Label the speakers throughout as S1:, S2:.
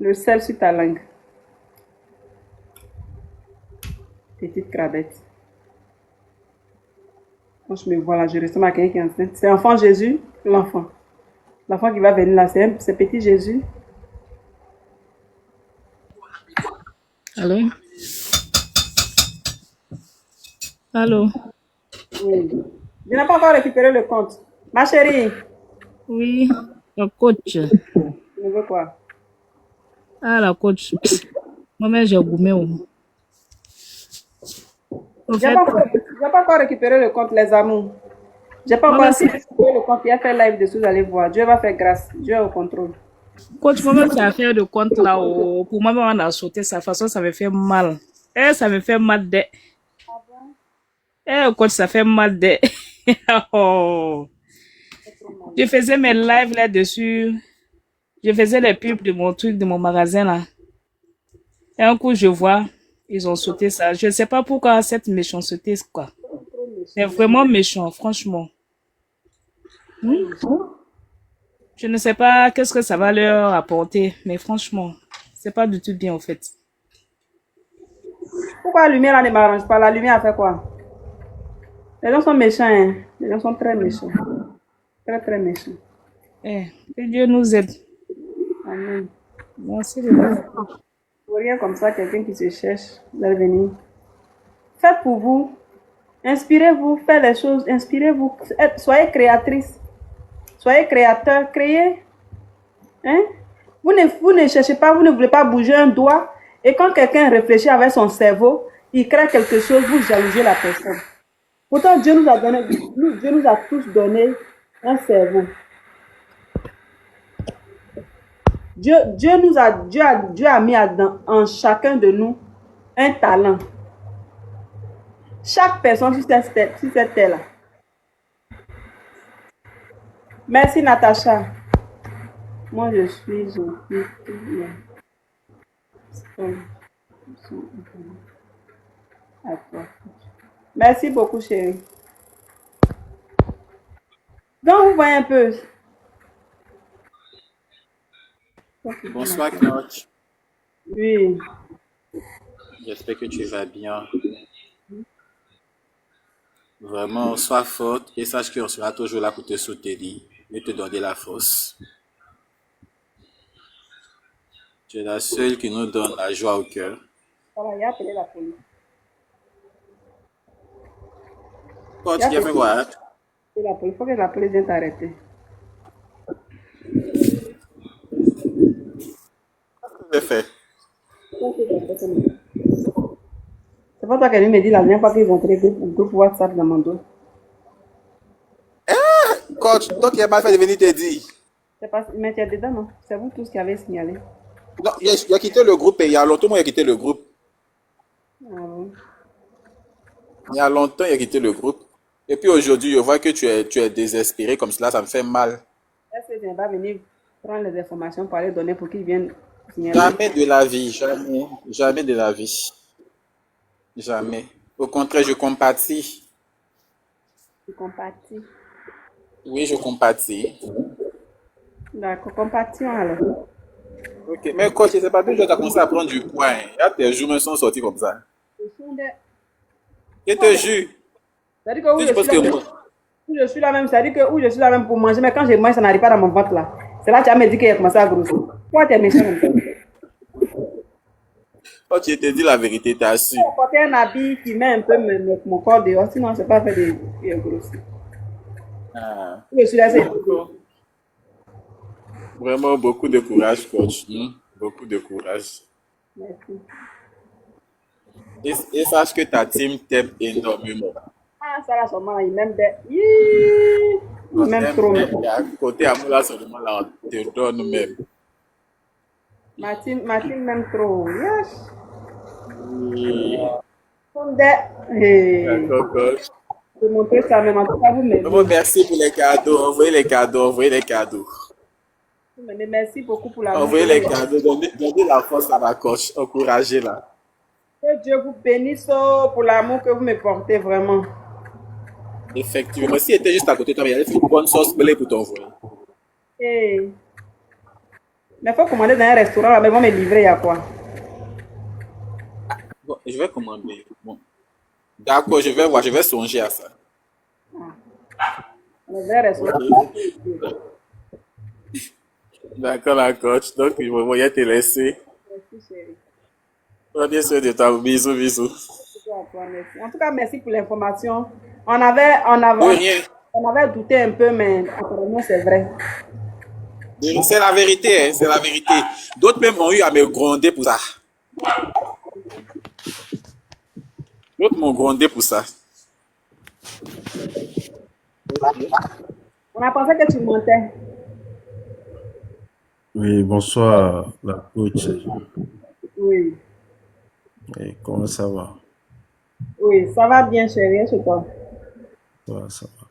S1: Le sel sur ta langue. Petite crabette. Quand je me vois là, je ressemble à quelqu'un qui est enceinte. C'est l'enfant Jésus, l'enfant. L'enfant qui va venir là, c'est petit Jésus.
S2: Allô? Allô?
S1: Oui. Je n'ai pas encore récupéré le compte. Ma chérie,
S2: Oui, le coach.
S1: tu me veux quoi?
S2: Ah, la coach. Moi-même, j'ai goumé. Au
S1: J'ai
S2: fait,
S1: pas, encore- j'ai pas encore récupéré le compte, les amours. J'ai pas
S2: moi-même,
S1: encore. Si j'ai récupéré le compte, il a fait live dessus, vous allez voir. Dieu va faire grâce. Dieu est au contrôle.
S2: coach, moi-même, c'est affaire de compte là. Pour moi-même, on a sauté sa façon, ça me fait mal. Eh, ça me fait mal de. Eh, coach, ça fait mal de. Oh. Je faisais mes lives là-dessus. Je faisais les pubs de mon truc, de mon magasin là. Et un coup, je vois, ils ont sauté ça. Je ne sais pas pourquoi cette méchanceté, quoi.
S1: Trop
S2: C'est
S1: méchant.
S2: vraiment méchant, franchement. Je ne sais pas qu'est-ce que ça va leur apporter, mais franchement, c'est pas du tout bien en fait.
S1: Pourquoi la lumière là ne m'arrange pas? La lumière a fait quoi? Les gens sont méchants, hein. Les gens sont très méchants. Très, très méchants.
S2: Eh, que Dieu nous aide.
S1: Amen.
S2: Merci de nous.
S1: Pour rien comme ça, quelqu'un qui se cherche, vous allez venir. Faites pour vous. Inspirez-vous, faites les choses, inspirez-vous. Soyez créatrice. Soyez créateur, créez. Hein? Vous ne cherchez pas, vous ne voulez pas bouger un doigt. Et quand quelqu'un réfléchit avec son cerveau, il crée quelque chose, vous jalousez la personne. Pourtant, Dieu nous a donné, Dieu nous a tous donné un cerveau. Dieu a mis en chacun de nous un talent. Chaque personne sur cette terre-là. Merci Natacha. Moi, je suis gentille. À toi. Merci beaucoup, chérie. Donc, vous voyez un peu.
S3: Bonsoir, coach.
S1: Oui.
S3: J'espère que tu vas bien. Vraiment, sois forte et sache qu'on sera toujours là pour te soutenir et te donner la force. Tu es la seule qui nous donne la joie au cœur.
S1: Voilà, il a appelé la police. Il
S3: Coach,
S1: a
S3: tu as
S1: appelé
S3: fait quoi?
S1: la police. Il faut que la police vienne t'arrêter.
S3: J'ai fait.
S1: C'est pas toi qui me dit la dernière fois qu'ils ont créé le groupe WhatsApp dans mon dos.
S3: Coach, toi qui as mal fait de venir te dire.
S1: C'est pas, mais tu es dedans, non? C'est vous tous qui avez signalé.
S3: Non, il a quitté le groupe et il y a longtemps, moi, il a quitté le groupe.
S1: Ah bon?
S3: Il y a longtemps, il a quitté le groupe. Et puis aujourd'hui, je vois que tu es désespéré comme cela, ça me fait mal.
S1: Est-ce que tu vas venir prendre les informations pour aller donner pour qu'ils viennent signaler?
S3: Jamais de la vie, jamais, jamais de la vie. Jamais. Au contraire, je compatis.
S1: Tu compatis.
S3: Oui, je compatis.
S1: D'accord, compatissons alors.
S3: Ok, mais coach, je sais pas, déjà tu as commencé à prendre du poids. Hein. Là, tes jours sont sortis comme ça.
S1: Ce sont des...
S3: Je te jure.
S1: C'est-à-dire que où
S3: Si
S1: je
S3: je
S1: suis
S3: pense
S1: là,
S3: que moi.
S1: où je suis là même, c'est-à-dire que où je suis là même pour manger, mais quand je mange, ça n'arrive pas dans mon ventre là. C'est là que tu as me dit qu'il a commencé à grossir. Pourquoi tu es méchant comme ça?
S3: Quand tu te dis la vérité, t'as su.
S1: Je porter un habit qui met un peu mon corps dehors, sinon c'est pas fait de grossir.
S3: Ah,
S1: Où je suis là, c'est...
S3: d'accord. Vraiment beaucoup de courage, coach. Beaucoup de courage.
S1: Merci.
S3: Et sache que ta team t'aime énormément.
S1: Ah, ça là, seulement, il m'aime bien. Il
S3: On
S1: m'aime
S3: t'aime
S1: trop.
S3: même. Et à côté à moi, là, seulement, là, on te donne même.
S1: Ma team m'aime trop. Yes.
S3: Oui.
S1: Comme des... Hey.
S3: D'accord, coach.
S1: Je vais montrer ça, mais en tout cas, vous
S3: Vraiment,
S1: m'aimez.
S3: merci pour les cadeaux. Envoyez les cadeaux, envoyez les cadeaux.
S1: Vous m'aimez. Merci beaucoup pour l'amour que
S3: Envoyez
S1: vous
S3: les
S1: me donnez.
S3: cadeaux. Donnez la force à la coach. Encouragez-la.
S1: Que Dieu vous bénisse pour l'amour que vous me portez vraiment.
S3: Effectivement, si elle était juste à côté de toi, il y avait une bonne sauce belée pour t'envoyer.
S1: Hey. Mais il faut commander dans un restaurant, là, mais ils vont me livrer, il y a quoi?
S3: Bon, je vais commander. Bon. D'accord, je vais voir, je vais songer à ça.
S1: Dans un restaurant.
S3: Ok. D'accord, d'accord. Donc, je vais te laisser.
S1: Merci, chérie.
S3: Prends bien soin de toi. Bisous, bisous.
S1: Merci à toi, merci. En tout cas, merci pour l'information. On avait, on
S3: De
S1: avait,
S3: rien.
S1: on avait douté un peu, mais apparemment, c'est vrai.
S3: C'est la vérité, hein, c'est la vérité. D'autres même ont eu à me gronder pour ça. D'autres m'ont grondé pour ça.
S1: On a pensé que tu mentais.
S4: Oui, bonsoir, la coach.
S1: Oui,
S4: Et comment ça va?
S1: oui, ça va bien, chérie, chez toi.
S4: Ça va.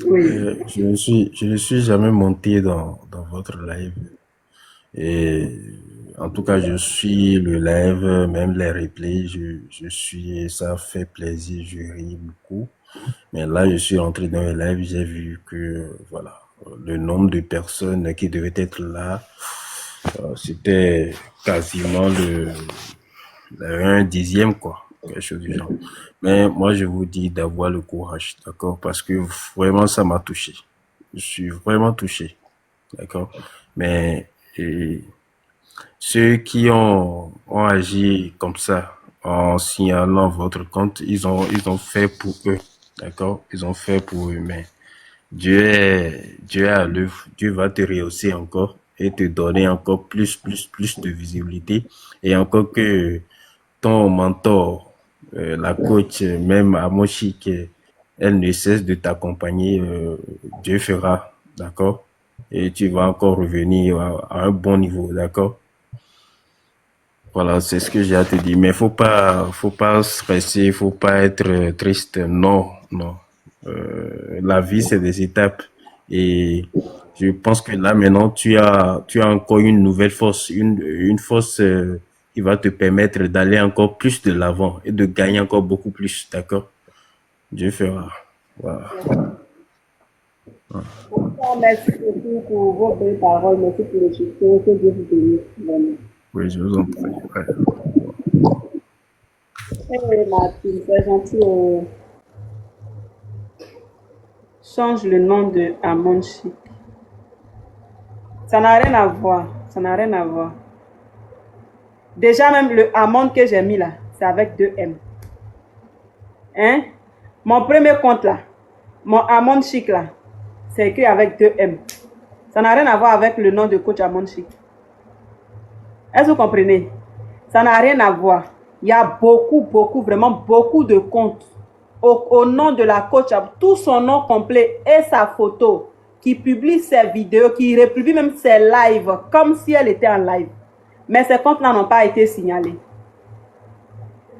S1: Oui.
S4: Je ne suis jamais monté dans votre live. Et en tout cas, je suis le live, même les replays, je suis, et ça fait plaisir, je ris beaucoup. Mais là, je suis entré dans le live, j'ai vu que, voilà, le nombre de personnes qui devaient être là, c'était quasiment un dixième, quoi, quelque chose du genre. Mais moi, je vous dis d'avoir le courage, d'accord, parce que vraiment, ça m'a touché. Je suis vraiment touché, d'accord. Mais et, ceux qui ont agi comme ça, en signalant votre compte, ils ont fait pour eux, d'accord. Ils ont fait pour eux, mais Dieu est à l'œuvre. Dieu va te rehausser encore et te donner encore plus de visibilité. Et encore que ton mentor, la coach, même Amoshik, elle ne cesse de t'accompagner. Dieu fera, d'accord? Et tu vas encore revenir à un bon niveau, d'accord? Voilà, c'est ce que j'ai à te dire. Mais faut pas stresser, faut pas être triste. Non, non. La vie, c'est des étapes. Et je pense que là, maintenant, tu as encore une nouvelle force, une force qui va te permettre d'aller encore plus de l'avant et de gagner encore beaucoup plus. D'accord? Dieu fera. Voilà.
S1: Merci beaucoup pour vos belles paroles. Merci pour le soutien. Que Dieu vous bénisse. Vraiment.
S4: Oui, je vous en prie. Ouais.
S1: Eh, Martine, c'est gentil. Change le nom de Amon Chic. Ça n'a rien à voir. Ça n'a rien à voir. Déjà, même le Amon que j'ai mis là, c'est avec deux M. Hein? Mon premier compte là, mon Amon Chic là, c'est écrit avec deux M. Ça n'a rien à voir avec le nom de coach Amon Chic. Est-ce que vous comprenez? Ça n'a rien à voir. Il y a beaucoup, vraiment beaucoup de comptes au nom de la coach, tout son nom complet et sa photo, qui publie ses vidéos, qui republie même ses lives, comme si elle était en live. Mais ces comptes-là n'ont pas été signalés.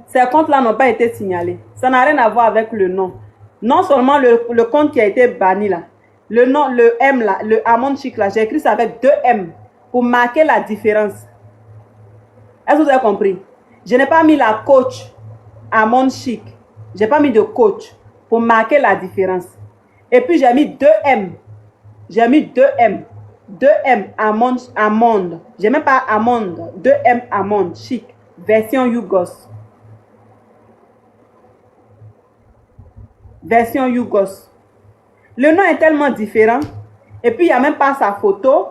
S1: Ces comptes-là n'ont pas été signalés. Ça n'a rien à voir avec le nom. Non seulement le compte qui a été banni là, le nom, le M là, le Amon Chic là, j'ai écrit ça avec deux M pour marquer la différence. Est-ce que vous avez compris? Je n'ai pas mis la coach Amon Chic. Je n'ai pas mis de coach pour marquer la différence. Et puis j'ai mis deux M. J'ai mis deux M. Deux M Amond. Je n'ai même pas Amond. Deux M Amond Chic. Version Yougos. Version Yougos. Le nom est tellement différent. Et puis il n'y a même pas sa photo.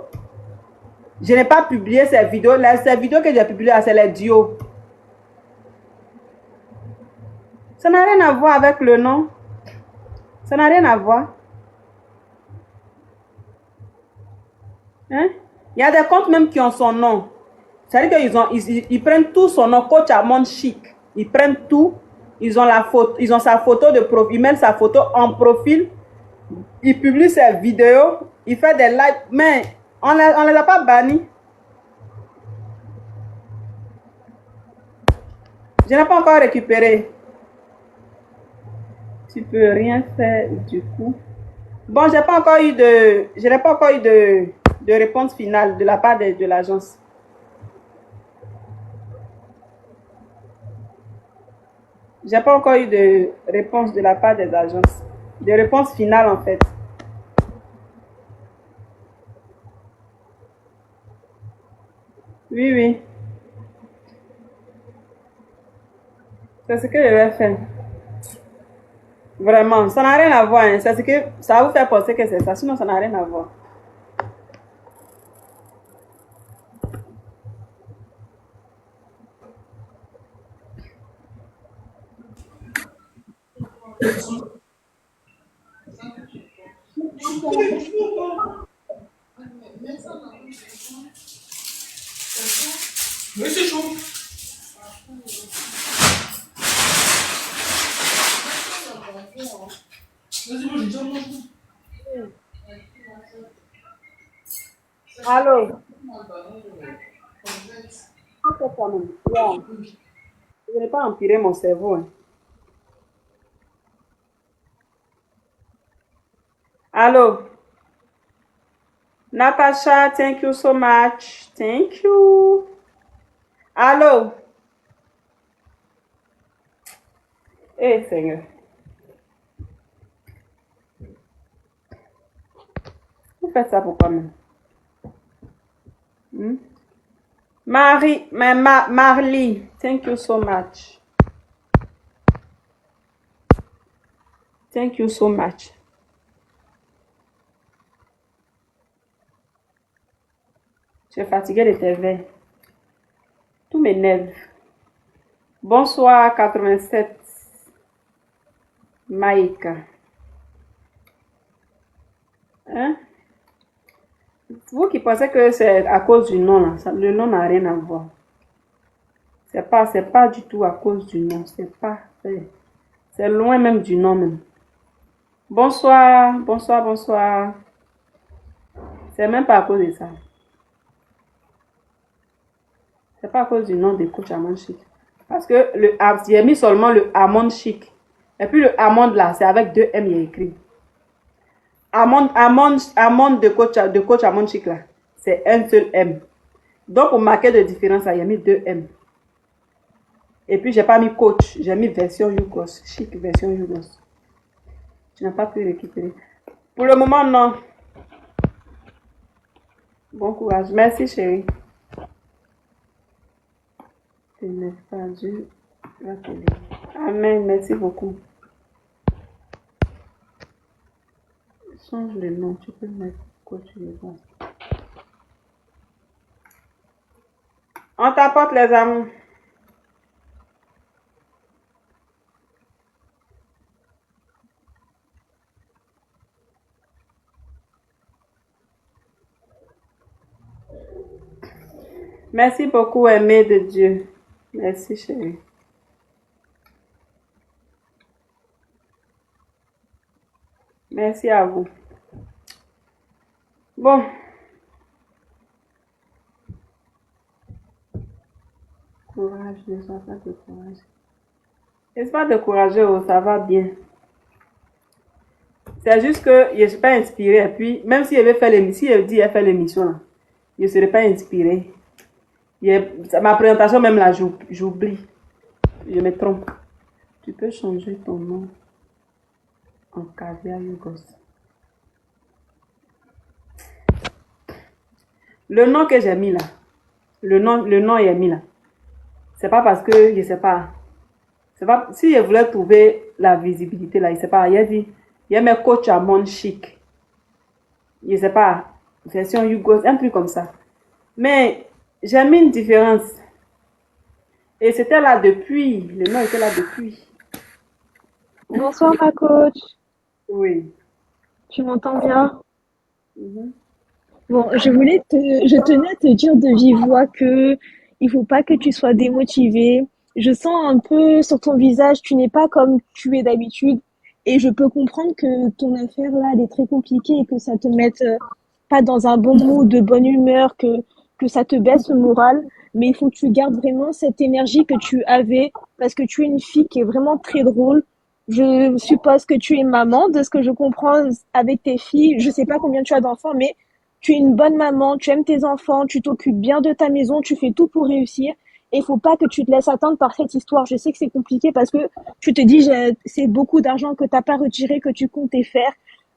S1: Je n'ai pas publié ces vidéos. Ces vidéos que j'ai publiées, c'est les duos. Ça n'a rien à voir avec le nom. Ça n'a rien à voir. Hein? Il y a des comptes même qui ont son nom. C'est-à-dire qu'ils prennent tout son nom, coach Amon Chic. Ils prennent tout. Ils ont la photo, ils ont sa photo de profil. Ils mettent sa photo en profil. Ils publient ses vidéos. Ils font des lives. Mais on ne les a pas bannis. Je n'ai pas encore récupéré. Tu peux rien faire du coup. Bon, je n'ai pas encore eu de réponse finale de la part de l'agence. J'ai pas encore eu de réponse de la part des agences. De réponse finale en fait. Oui, oui. C'est ce que je vais faire. Vraiment, ça n'a rien à voir. Hein. C'est ce que ça va vous faire penser que c'est ça. Sinon, ça n'a rien à voir. Allô? Yeah. Je n'ai pas empiré mon cerveau. Hein. Allô? Natasha, thank you so much. Thank you. Allô? Eh, Seigneur. Vous faites ça pourquoi même? Hmm? Marley, thank you so much. Thank you so much. Je suis fatiguée de tes verres. Tout m'énerve. Bonsoir, 87. Maïka. Hein? Vous qui pensez que c'est à cause du nom, là, le nom n'a rien à voir. C'est pas du tout à cause du nom. C'est loin même du nom même. Bonsoir, bonsoir, bonsoir. C'est même pas à cause de ça. C'est pas à cause du nom de coach Amon Chic. Parce que j'ai mis seulement le Amon Chic. Et puis le Amon là, c'est avec 2 M, il est écrit. Amon de coach Amon Chic là, c'est un seul M. Donc pour marquer de différence, il y a mis 2 M. Et puis j'ai pas mis coach, j'ai mis version Yugos. Chic version Yugos. Tu n'as pas pu récupérer. Pour le moment, non. Bon courage. Merci, chérie. Tu n'es pas Dieu. Amen. Merci beaucoup. Change le nom. Tu peux mettre quoi tu veux. On t'apporte les amours. Merci beaucoup, aimé de Dieu. Merci, chérie. Merci à vous. Bon. Courage, ne sois pas découragé. Ne sois pas découragé, ça va bien. C'est juste que je ne suis pas inspirée. Et puis, même si elle veut faire l'émission, si elle dit qu'elle fait l'émission, je ne serai pas inspirée. Ma présentation, même là, j'oublie. Je me trompe. Tu peux changer ton nom en Caviar Yugos. Le nom que j'ai mis là, le nom est mis là. C'est pas parce que, je sais pas. C'est pas, si je voulais trouver la visibilité là, je sais pas. Il a dit, il y a mes coachs à Mon Chic. Je sais pas, version Yugos, un truc comme ça. Mais j'ai mis une différence. Et c'était là depuis. Le nom était là depuis.
S5: Bonsoir ma coach.
S1: Oui.
S5: Tu m'entends bien?
S1: Mhm.
S5: Bon, je tenais à te dire de vive voix que il faut pas que tu sois démotivée. Je sens un peu sur ton visage, tu n'es pas comme tu es d'habitude. Et je peux comprendre que ton affaire là, elle est très compliquée et que ça te mette pas dans un bon mood, de bonne humeur, que ça te baisse le moral. Mais il faut que tu gardes vraiment cette énergie que tu avais parce que tu es une fille qui est vraiment très drôle. Je suppose que tu es maman, de ce que je comprends avec tes filles. Je sais pas combien tu as d'enfants, mais tu es une bonne maman, tu aimes tes enfants, tu t'occupes bien de ta maison, tu fais tout pour réussir. Et il faut pas que tu te laisses atteindre par cette histoire. Je sais que c'est compliqué parce que tu te dis, c'est beaucoup d'argent que t'as pas retiré, que tu comptais faire.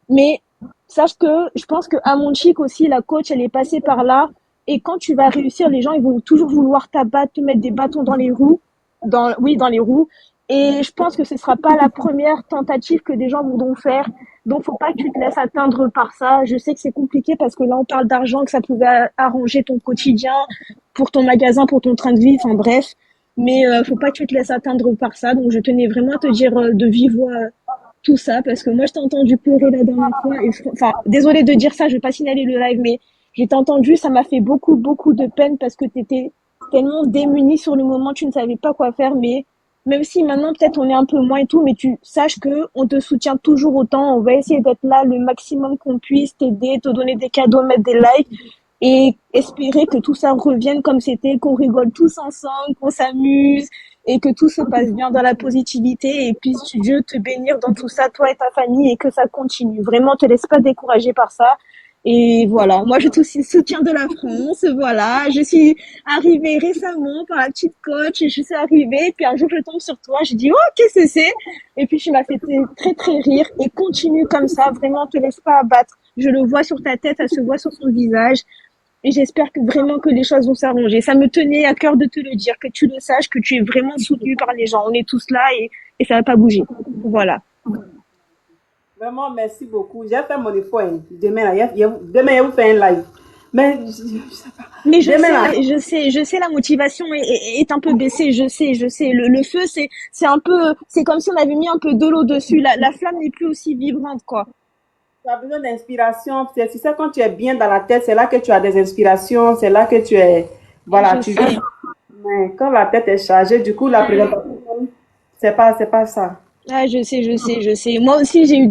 S5: Mais sache que je pense que à mon chic aussi, la coach, elle est passée par là. Et quand tu vas réussir, les gens, ils vont toujours vouloir t'abattre, te mettre des bâtons dans les roues, dans les roues. Et je pense que ce sera pas la première tentative que des gens voudront faire. Donc, faut pas que tu te laisses atteindre par ça. Je sais que c'est compliqué parce que là, on parle d'argent, que ça pouvait arranger ton quotidien, pour ton magasin, pour ton train de vie, enfin bref. Mais faut pas que tu te laisses atteindre par ça. Donc, je tenais vraiment à te dire de vive voix tout ça parce que moi, je t'ai entendu pleurer la dernière fois. Et, enfin, désolée de dire ça, je vais pas signaler le live, mais j'ai entendu, ça m'a fait beaucoup, beaucoup de peine parce que tu étais tellement démunie sur le moment, tu ne savais pas quoi faire. Mais même si maintenant, peut-être, on est un peu moins et tout, mais tu saches que on te soutient toujours autant. On va essayer d'être là le maximum qu'on puisse, t'aider, te donner des cadeaux, mettre des likes et espérer que tout ça revienne comme c'était, qu'on rigole tous ensemble, qu'on s'amuse et que tout se passe bien dans la positivité et puisse Dieu te bénir dans tout ça, toi et ta famille, et que ça continue. Vraiment, te laisse pas décourager par ça. Et voilà, moi je te soutiens de la France, voilà, je suis arrivée récemment par la petite coach, et je suis arrivée, puis un jour je tombe sur toi, je dis oh qu'est-ce que c'est, et puis tu m'as fait très très rire, et continue comme ça, vraiment te laisse pas abattre, je le vois sur ta tête, ça se voit sur son visage, et j'espère que vraiment que les choses vont s'arranger. Ça me tenait à cœur de te le dire, que tu le saches, que tu es vraiment soutenu par les gens. On est tous là et ça va pas bouger. Voilà.
S1: Vraiment, merci beaucoup. J'ai fait mon effort. Hein. Demain, là, demain, je vous fais un live. Mais je sais pas.
S5: Mais
S1: Demain, là,
S5: je sais, la motivation est un peu baissée. Je sais. Le feu, c'est un peu, c'est comme si on avait mis un peu de l'eau dessus. La flamme n'est plus aussi vibrante, quoi.
S1: tu as besoin d'inspiration. Tu sais, quand tu es bien dans la tête, c'est là que tu as des inspirations. C'est là que tu es. Voilà,
S5: Je
S1: tu
S5: sais.
S1: Mais quand la tête est chargée, du coup, la présentation, c'est pas ça.
S5: Ah, je sais. Moi aussi, j'ai eu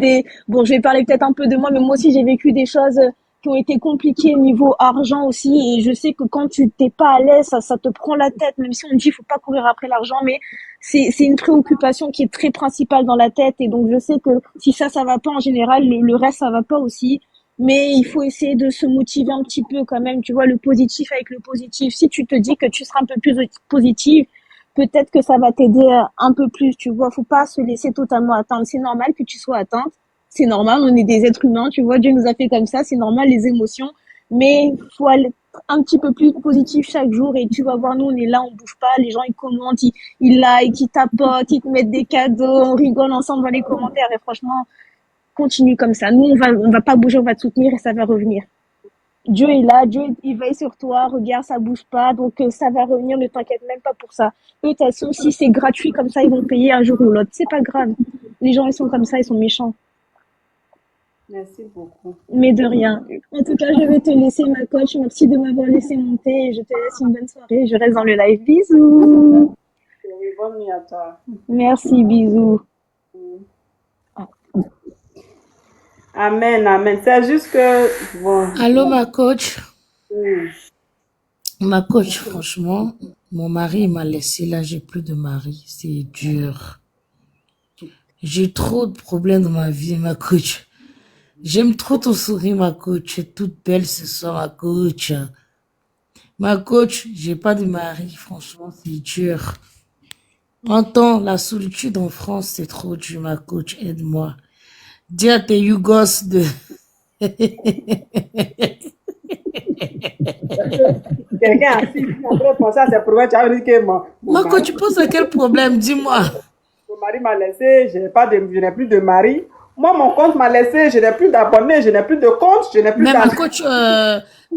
S5: bon, je vais parler peut-être un peu de moi, mais moi aussi, j'ai vécu des choses qui ont été compliquées niveau argent aussi. Et je sais que quand tu t'es pas à l'aise, ça te prend la tête, même si on dit faut pas courir après l'argent, mais c'est une préoccupation qui est très principale dans la tête. Et donc, je sais que si ça va pas en général, le reste, ça va pas aussi. Mais il faut essayer de se motiver un petit peu quand même. Tu vois, le positif avec le positif. Si tu te dis que tu seras un peu plus positive, peut-être que ça va t'aider un peu plus, tu vois. Faut pas se laisser totalement atteindre. C'est normal que tu sois atteinte. C'est normal, on est des êtres humains, tu vois. Dieu nous a fait comme ça, c'est normal, les émotions. Mais faut aller un petit peu plus positif chaque jour et tu vas voir, nous, on est là, on bouge pas. Les gens, ils commentent, ils like, ils tapotent, ils te mettent des cadeaux, on rigole ensemble dans les commentaires et franchement, continue comme ça. Nous, on va pas bouger, on va te soutenir et ça va revenir. Dieu est là, Dieu il veille sur toi, regarde, ça bouge pas, donc ça va revenir, ne t'inquiète même pas pour ça. Eux, de toute façon, si c'est gratuit comme ça, ils vont payer un jour ou l'autre. C'est pas grave. Les gens, ils sont comme ça, ils sont méchants.
S1: Merci beaucoup.
S5: Mais de rien. En tout cas, je vais te laisser, ma coach. Merci de m'avoir laissé monter et je te laisse une bonne soirée. Je reste dans le live. Bisous.
S1: Oui, bonne nuit à toi.
S5: Merci, bisous.
S1: Amen, amen. C'est juste que, bon,
S2: Allô, ma coach.
S1: oui.
S2: Ma coach, franchement, mon mari il m'a laissé là, j'ai plus de mari. C'est dur. J'ai trop de problèmes dans ma vie, ma coach. J'aime trop ton sourire, ma coach. Tu es toute belle ce soir, ma coach. Ma coach, j'ai pas de mari, franchement, c'est dur. Entends, la solitude en France, c'est trop dur, ma coach. Aide-moi. Dis à tes Yougos de...
S1: Quelqu'un assis en train de penser à ses problèmes, tu as dit que
S2: Ma coach, tu penses à quel problème? Dis-moi.
S1: mon mari m'a laissé, je n'ai plus de mari. Moi, mon compte m'a laissé, je n'ai plus d'abonnés, je n'ai plus de compte, je n'ai plus
S2: Mais ma
S1: d'argent.
S2: coach,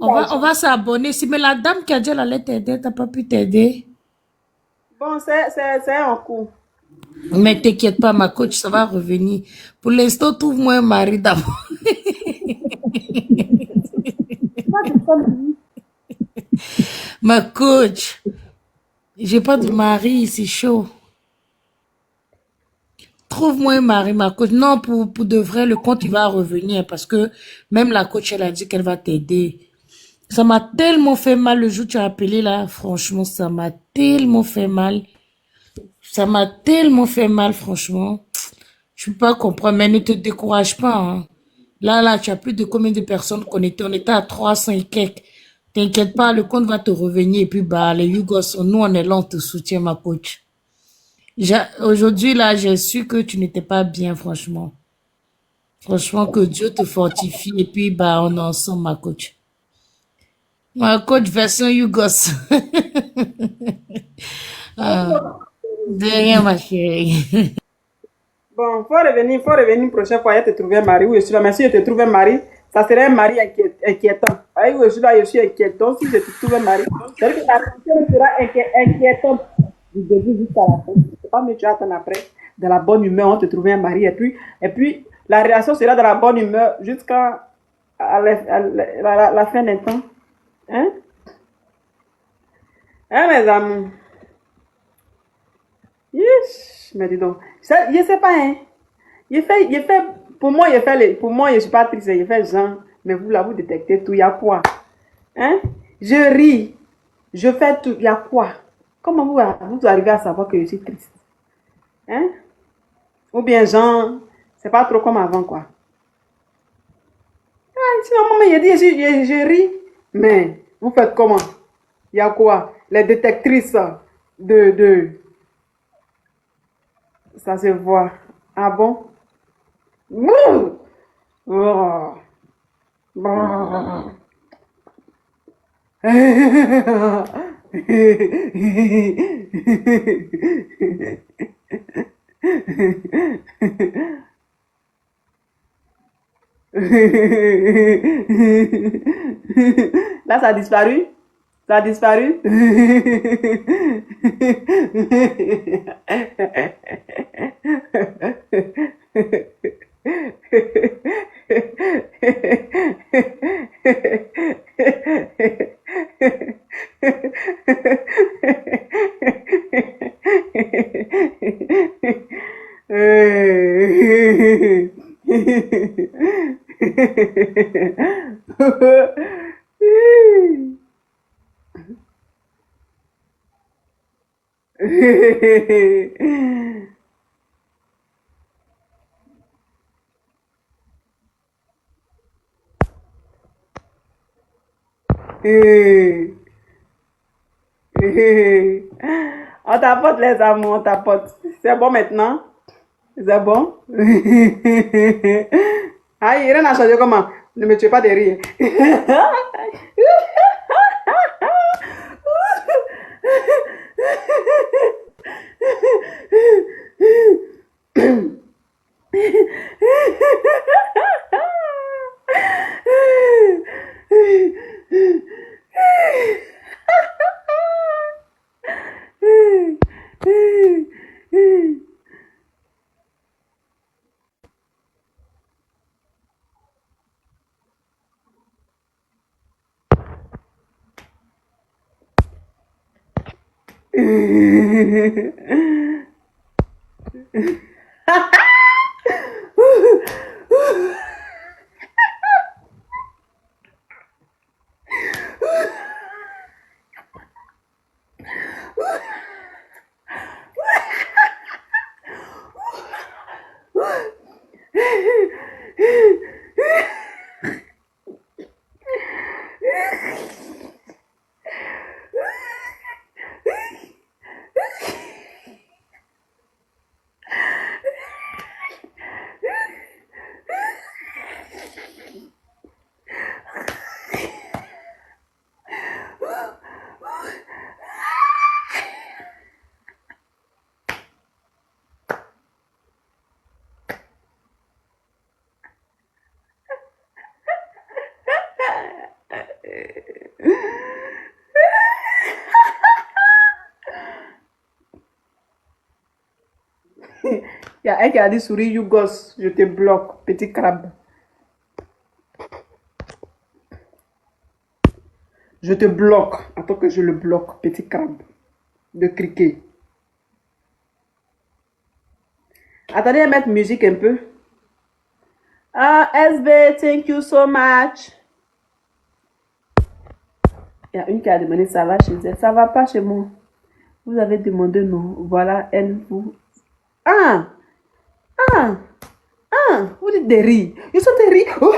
S2: on va s'abonner. Si, mais la dame qui a dit elle allait t'aider, t'as pas pu t'aider.
S1: Bon, c'est un coup.
S2: Mais t'inquiète pas, ma coach, ça va revenir. Pour l'instant, trouve-moi un mari d'abord. Ma coach, j'ai pas de mari, c'est chaud. Trouve-moi un mari, ma coach. Non, pour de vrai, le compte, il va revenir parce que même la coach, elle a dit qu'elle va t'aider. Ça m'a tellement fait mal le jour où tu as appelé là. Franchement, ça m'a tellement fait mal. Ça m'a tellement fait mal, franchement. Je peux pas comprendre, mais ne te décourage pas, hein. Là, tu as plus de combien de personnes connectées. On était à 300 et quelques. T'inquiète pas, le compte va te revenir. Et puis, bah, les Yougos, nous, on est là, on te soutient, ma coach. Aujourd'hui, là, j'ai su que tu n'étais pas bien, franchement. Franchement, que Dieu te fortifie. Et puis, bah, on est ensemble, ma coach. Ma coach version Yougos. De rien, ma chérie.
S1: Bon, faut revenir une prochaine fois et te trouver un mari. Oui, je suis là, mais si je te trouve un mari, ça serait un mari inquiétant. Ah oui, je suis là, je suis inquiétant. Si je te trouve un mari, c'est-à-dire que la relation sera inquiétante du début jusqu'à la fin. C'est pas mieux, tu attends après, dans la bonne humeur, on te trouve un mari. Et puis, la relation sera dans la bonne humeur jusqu'à la fin d'un temps. Hein? Hein, mes amours? Yes, mais dis donc. Ça, je sais pas, hein. Pour moi, pour moi, je suis pas triste, je fais genre, mais vous là, vous détectez tout, il y a quoi? Hein? Je ris, je fais tout, il y a quoi? Comment vous arrivez à savoir que je suis triste? Hein? Ou bien genre, c'est pas trop comme avant, quoi. Ah, sinon, maman, il dit, je ris, mais vous faites comment? Il y a quoi? Les détectrices ça se voit. Ah bon? Ouh! Oh. Bon. Là, ça a disparu. Ça a disparu. On tapote les amours, on tapote. C'est bon maintenant? C'est bon? Aïe, rien n'a changé comment? Ne me tuez pas de rire. Il y a un qui a dit souris, you gosse, je te bloque, petit crabe. Je te bloque. Attends que je le bloque, petit crabe de criquet. Attendez à mettre musique un peu. Ah, SB, thank you so much. Il y a une qui a demandé ça va chez elle. Ça va pas chez moi. Vous avez demandé non. Voilà, elle vous. Ah! Ah! Ah! Vous dites des rires. Ils sont des rires. Oh.